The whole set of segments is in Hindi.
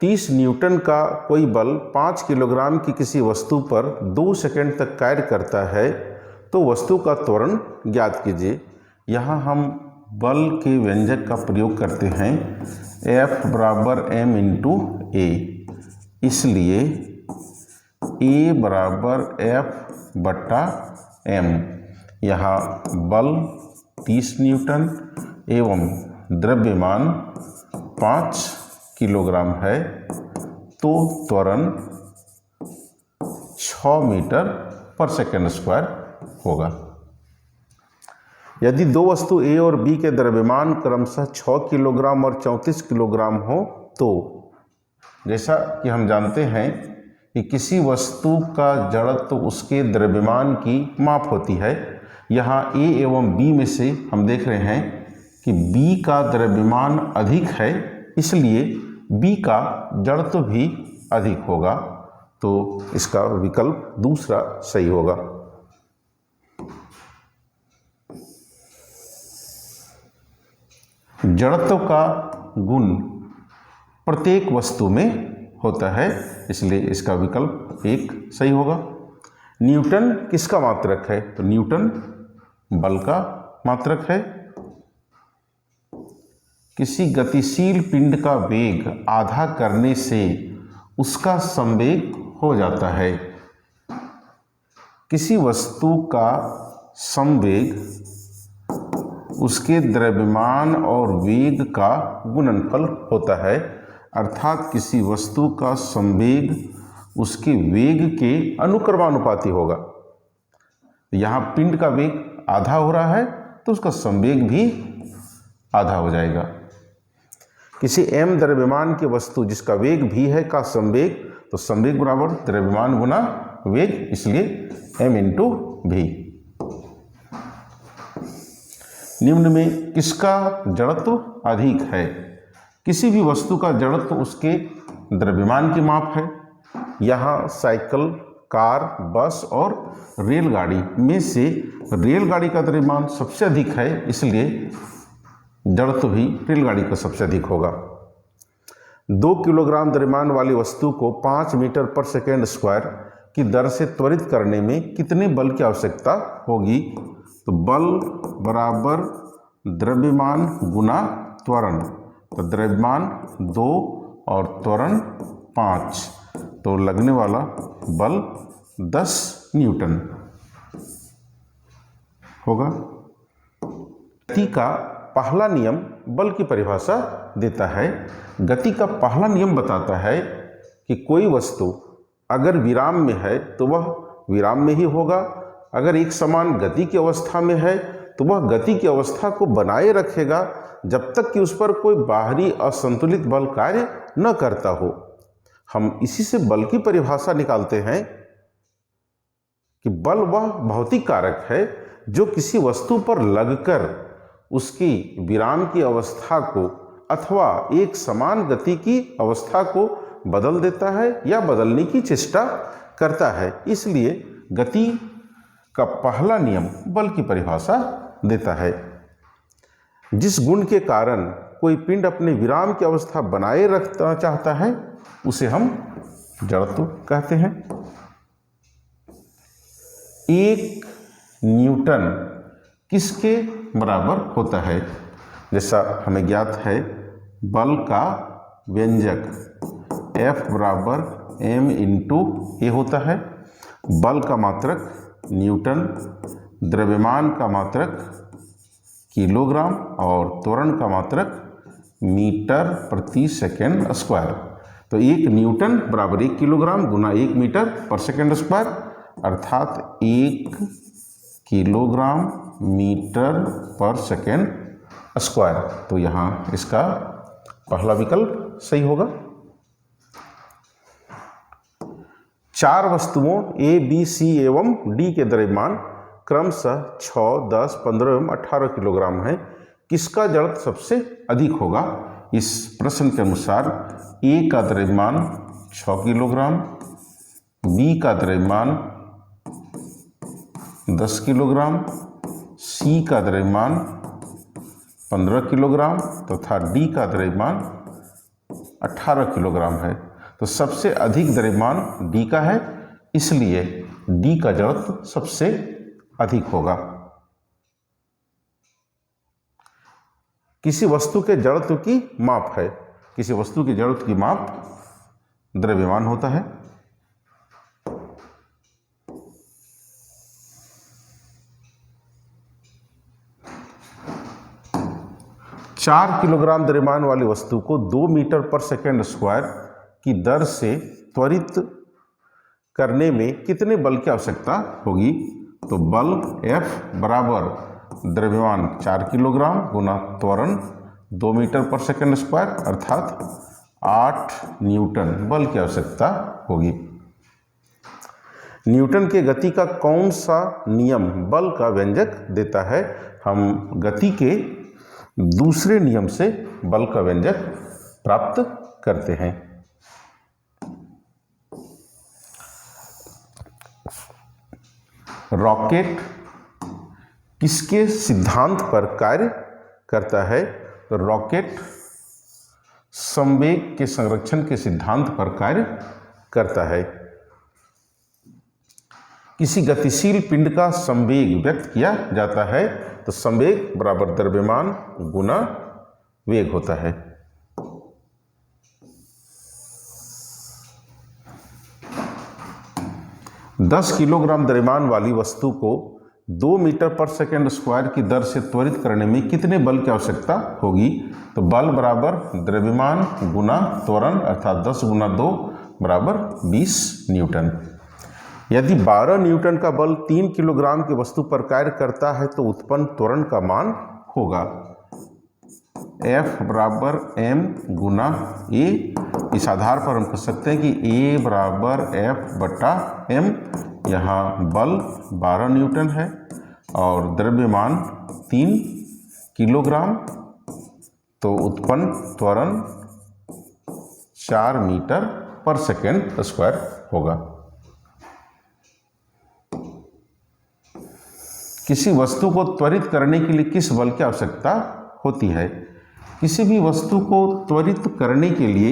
30 न्यूटन का कोई बल 5 किलोग्राम की किसी वस्तु पर 2 सेकंड तक कार्य करता है तो वस्तु का त्वरण ज्ञात कीजिए। यहाँ हम बल के व्यंजक का प्रयोग करते हैं F बराबर m इंटू ए, इसलिए A बराबर F बट्टा m। यहाँ बल 30 न्यूटन एवं द्रव्यमान 5 किलोग्राम है तो त्वरण 6 मीटर पर सेकंड स्क्वायर होगा। यदि दो वस्तु A और B के द्रव्यमान क्रमशः 6 किलोग्राम और 34 किलोग्राम हो तो जैसा कि हम जानते हैं कि किसी वस्तु का जड़त्व उसके द्रव्यमान की माप होती है। यहाँ A एवं B में से हम देख रहे हैं कि B का द्रव्यमान अधिक है, इसलिए B का जड़त्व भी अधिक होगा, तो इसका विकल्प दूसरा सही होगा। जड़त्व का गुण प्रत्येक वस्तु में होता है, इसलिए इसका विकल्प 1 सही होगा। न्यूटन किसका मात्रक है? तो न्यूटन बल का मात्रक है। किसी गतिशील पिंड का वेग आधा करने से उसका संवेग हो जाता है। किसी वस्तु का संवेग उसके द्रव्यमान और वेग का गुणनफल होता है, अर्थात किसी वस्तु का संवेग उसके वेग के अनुक्रमानुपाती होगा। यहाँ पिंड का वेग आधा हो रहा है तो उसका संवेग भी आधा हो जाएगा। किसी m द्रव्यमान की वस्तु जिसका वेग v है का संवेग, तो संवेग बराबर द्रव्यमान गुना वेग, इसलिए m इंटू v। निम्न में किसका जड़त्व अधिक है? किसी भी वस्तु का जड़त्व उसके द्रव्यमान की माप है। यहाँ साइकिल, कार, बस और रेलगाड़ी में से रेलगाड़ी का द्रव्यमान सबसे अधिक है, इसलिए जड़त्व भी रेलगाड़ी का सबसे अधिक होगा। 2 किलोग्राम द्रव्यमान वाली वस्तु को 5 मीटर पर सेकेंड स्क्वायर की दर से त्वरित करने में कितने बल की आवश्यकता होगी? तो बल बराबर द्रव्यमान गुना त्वरण, तो द्रव्यमान 2 और त्वरण 5, तो लगने वाला बल 10 न्यूटन होगा। गति का पहला नियम बल की परिभाषा देता है। गति का पहला नियम बताता है कि कोई वस्तु अगर विराम में है तो वह विराम में ही होगा, अगर एक समान गति की अवस्था में है तो वह गति की अवस्था को बनाए रखेगा जब तक कि उस पर कोई बाहरी असंतुलित बल कार्य न करता हो। हम इसी से बल की परिभाषा निकालते हैं कि बल वह भौतिक कारक है जो किसी वस्तु पर लगकर उसकी विराम की अवस्था को अथवा एक समान गति की अवस्था को बदल देता है या बदलने की चेष्टा करता है। इसलिए गति का पहला नियम बल की परिभाषा देता है। जिस गुण के कारण कोई पिंड अपने विराम की अवस्था बनाए रखना चाहता है उसे हम जड़त्व कहते हैं। 1 न्यूटन किसके बराबर होता है? जैसा हमें ज्ञात है बल का व्यंजक F बराबर m इंटू ए होता है। बल का मात्रक न्यूटन, द्रव्यमान का मात्रक किलोग्राम और त्वरण का मात्रक मीटर प्रति सेकेंड स्क्वायर। तो 1 न्यूटन बराबर 1 किलोग्राम गुना 1 मीटर पर सेकेंड स्क्वायर, अर्थात 1 किलोग्राम मीटर पर सेकेंड स्क्वायर। तो यहाँ इसका पहला विकल्प सही होगा। 4 वस्तुओं A, B, C एवं D के द्रव्यमान क्रमशः 6, 10, 15 एवं 18 किलोग्राम है। किसका जड़त्व सबसे अधिक होगा? इस प्रश्न के अनुसार A का द्रव्यमान 6 किलोग्राम, B का द्रव्यमान 10 किलोग्राम, C का द्रव्यमान 15 किलोग्राम तथा D का द्रव्यमान 18 किलोग्राम है। तो सबसे अधिक द्रव्यमान डी का है, इसलिए डी का जड़त्व सबसे अधिक होगा। किसी वस्तु के जड़त्व की माप है, किसी वस्तु के जड़त्व की माप द्रव्यमान होता है। चार किलोग्राम द्रव्यमान वाली वस्तु को 2 मीटर पर सेकेंड स्क्वायर की दर से त्वरित करने में कितने बल की आवश्यकता होगी? तो बल F बराबर द्रव्यमान 4 किलोग्राम गुना त्वरण 2 मीटर पर सेकेंड स्क्वायर अर्थात 8 न्यूटन बल की आवश्यकता होगी। न्यूटन के गति का कौन सा नियम बल का व्यंजक देता है? हम गति के दूसरे नियम से बल का व्यंजक प्राप्त करते हैं। रॉकेट किसके सिद्धांत पर कार्य करता है? तो रॉकेट संवेग के संरक्षण के सिद्धांत पर कार्य करता है। किसी गतिशील पिंड का संवेग व्यक्त किया जाता है, तो संवेग बराबर द्रव्यमान गुना वेग होता है। दस किलोग्राम द्रव्यमान वाली वस्तु को 2 मीटर पर सेकेंड स्क्वायर की दर से त्वरित करने में कितने बल की आवश्यकता होगी? तो बल बराबर द्रव्यमान गुना त्वरण अर्थात 10 गुना 2 बराबर 20 न्यूटन। यदि 12 न्यूटन का बल 3 किलोग्राम की वस्तु पर कार्य करता है तो उत्पन्न त्वरण का मान होगा F बराबर m गुना a। इस आधार पर हम कह सकते हैं कि a बराबर F बटा m। यहाँ बल 12 न्यूटन है और द्रव्यमान 3 किलोग्राम, तो उत्पन्न त्वरण 4 मीटर पर सेकेंड स्क्वायर होगा। किसी वस्तु को त्वरित करने के लिए किस बल की आवश्यकता होती है? किसी भी वस्तु को त्वरित करने के लिए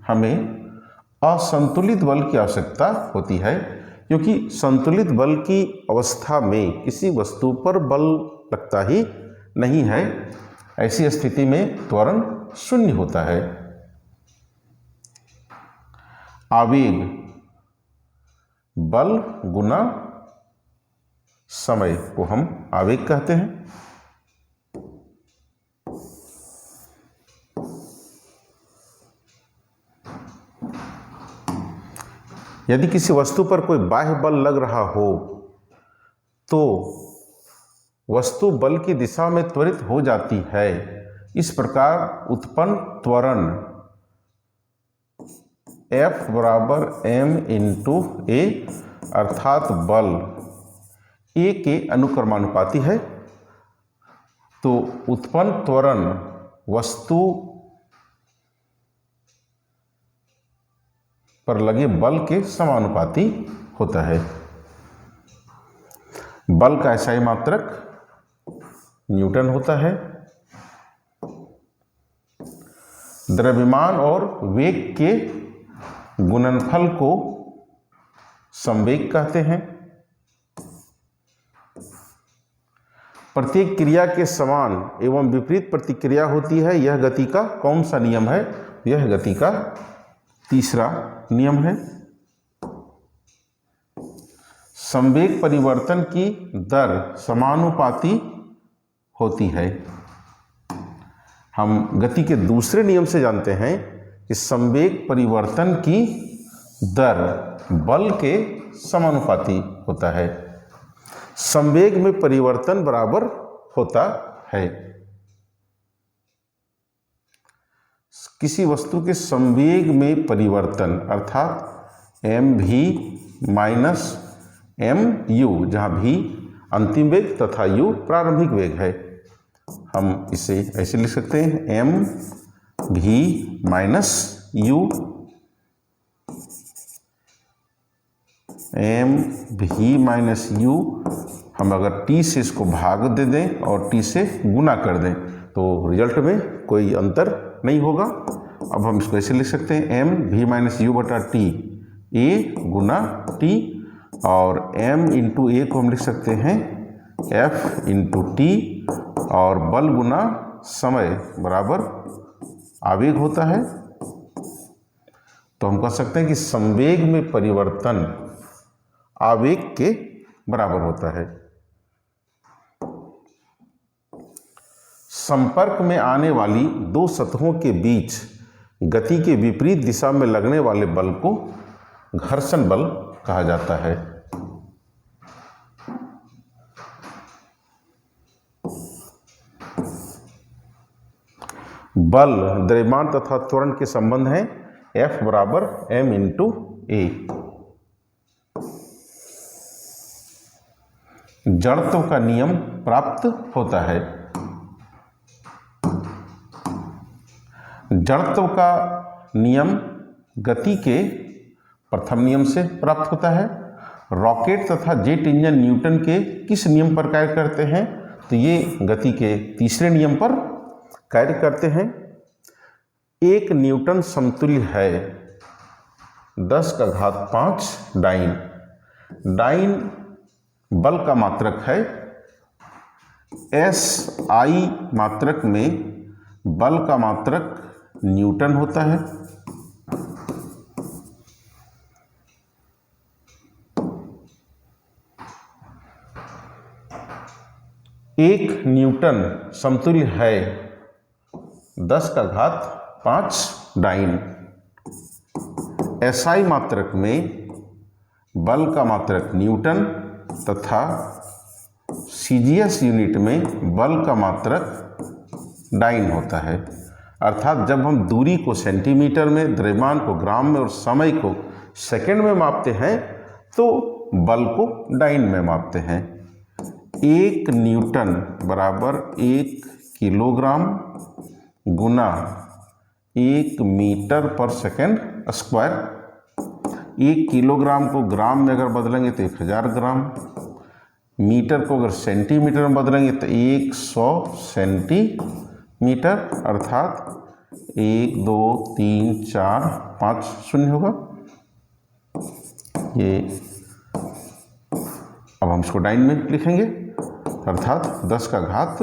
हमें असंतुलित बल की आवश्यकता होती है, क्योंकि संतुलित बल की अवस्था में किसी वस्तु पर बल लगता ही नहीं है। ऐसी स्थिति में त्वरण शून्य होता है। आवेग बल गुना समय को हम आवेग कहते हैं। यदि किसी वस्तु पर कोई बाह्य बल लग रहा हो तो वस्तु बल की दिशा में त्वरित हो जाती है। इस प्रकार उत्पन्न त्वरण F बराबर m इंटू a अर्थात बल a के अनुक्रमानुपाती है। तो उत्पन्न त्वरण वस्तु पर लगे बल के समानुपाती होता है। बल का SI मात्रक न्यूटन होता है। द्रव्यमान और वेग के गुणनफल को संवेग कहते हैं। प्रत्येक क्रिया के समान एवं विपरीत प्रतिक्रिया होती है। यह गति का कौन सा नियम है? यह गति का तीसरा नियम है। संवेग परिवर्तन की दर समानुपाती होती है। हम गति के दूसरे नियम से जानते हैं कि संवेग परिवर्तन की दर बल के समानुपाती होता है। संवेग में परिवर्तन बराबर होता है। किसी वस्तु के संवेग में परिवर्तन अर्थात mv माइनस mu, जहाँ v अंतिम वेग तथा u प्रारंभिक वेग है। हम इसे ऐसे लिख सकते हैं mv minus u, mv minus u। हम अगर t से इसको भाग दे दें और t से गुना कर दें तो रिजल्ट में कोई अंतर नहीं होगा। अब हम इसको ऐसे लिख सकते हैं एम वी माइनस यू बटा टी ए गुना टी, और m इंटू ए को हम लिख सकते हैं f इंटू टी, और बल गुना समय बराबर आवेग होता है। तो हम कह सकते हैं कि संवेग में परिवर्तन आवेग के बराबर होता है। संपर्क में आने वाली दो सतहों के बीच गति के विपरीत दिशा में लगने वाले बल को घर्षण बल कहा जाता है। बल द्रव्यमान तथा त्वरण के संबंध हैं F बराबर m इंटू ए। जड़त्व का नियम प्राप्त होता है। जड़त्व का नियम गति के प्रथम नियम से प्राप्त होता है। रॉकेट तथा जेट इंजन न्यूटन के किस नियम पर कार्य करते हैं? तो ये गति के तीसरे नियम पर कार्य करते हैं। एक न्यूटन समतुल्य है 10⁵ डाइन। डाइन बल का मात्रक है। SI मात्रक में बल का मात्रक न्यूटन होता है। एक न्यूटन समतुल्य है 10⁵ डाइन। SI मात्रक में बल का मात्रक न्यूटन तथा CGS यूनिट में बल का मात्रक डाइन होता है। अर्थात जब हम दूरी को सेंटीमीटर में, द्रव्यमान को ग्राम में और समय को सेकंड में मापते हैं तो बल को डाइन में मापते हैं। 1 न्यूटन बराबर 1 किलोग्राम गुना 1 मीटर पर सेकंड स्क्वायर। 1 किलोग्राम को ग्राम में अगर बदलेंगे तो 1000 ग्राम, मीटर को अगर सेंटीमीटर में बदलेंगे तो 100 सेंटीमीटर, अर्थात 1 2 3 4 5 शून्य होगा ये। अब हम इसको डाइन में लिखेंगे, अर्थात 10⁵5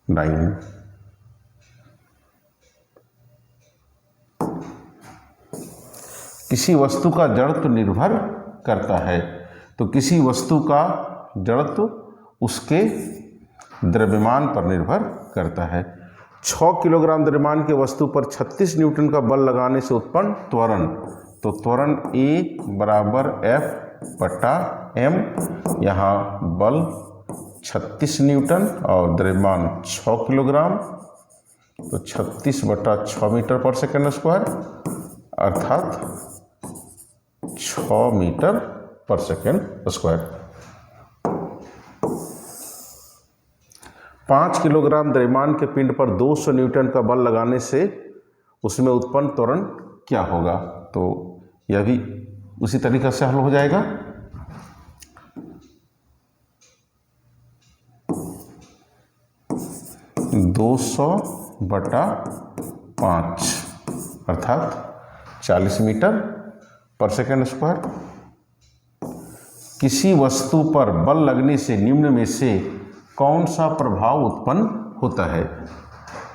डाइन। किसी वस्तु का जड़त्व निर्भर करता है। तो किसी वस्तु का जड़त्व उसके द्रव्यमान पर निर्भर करता है। 6 किलोग्राम द्रव्यमान के वस्तु पर 36 न्यूटन का बल लगाने से उत्पन्न त्वरण, तो त्वरण A बराबर F बटा m। यहाँ बल 36 न्यूटन और द्रव्यमान 6 किलोग्राम, तो 36 बटा 6 मीटर पर सेकंड स्क्वायर, अर्थात 6 मीटर पर सेकंड स्क्वायर। 5 किलोग्राम द्रव्यमान के पिंड पर 200 न्यूटन का बल लगाने से उसमें उत्पन्न त्वरण क्या होगा? तो यह भी उसी तरीके से हल हो जाएगा। (200 बटा 5) अर्थात 40 मीटर पर सेकंड स्क्वायर। किसी वस्तु पर बल लगने से निम्न में से कौन सा प्रभाव उत्पन्न होता है?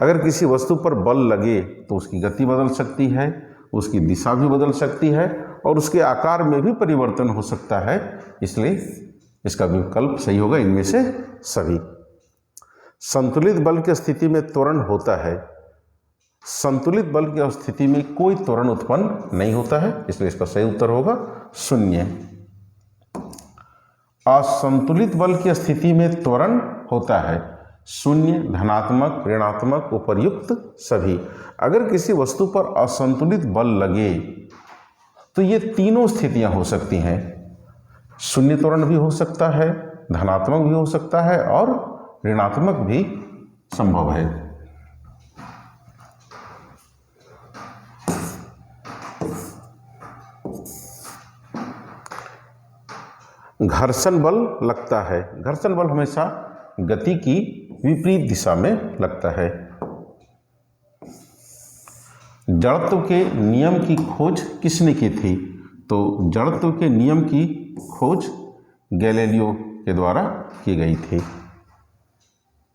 अगर किसी वस्तु पर बल लगे तो उसकी गति बदल सकती है, उसकी दिशा भी बदल सकती है और उसके आकार में भी परिवर्तन हो सकता है। इसलिए इसका विकल्प सही होगा इनमें से सभी। संतुलित बल की स्थिति में त्वरण होता है। संतुलित बल की स्थिति में कोई त्वरण उत्पन्न नहीं होता है, इसलिए इसका सही उत्तर होगा 0। असंतुलित बल की स्थिति में त्वरण होता है 0, धनात्मक, ऋणात्मक, उपर्युक्त सभी। अगर किसी वस्तु पर असंतुलित बल लगे तो ये तीनों स्थितियां हो सकती हैं। 0 त्वरण भी हो सकता है, धनात्मक भी हो सकता है और ऋणात्मक भी संभव है। घर्षण बल लगता है। घर्षण बल हमेशा गति की विपरीत दिशा में लगता है। जड़त्व के नियम की खोज किसने की थी? तो जड़त्व के नियम की खोज गैलीलियो के द्वारा की गई थी।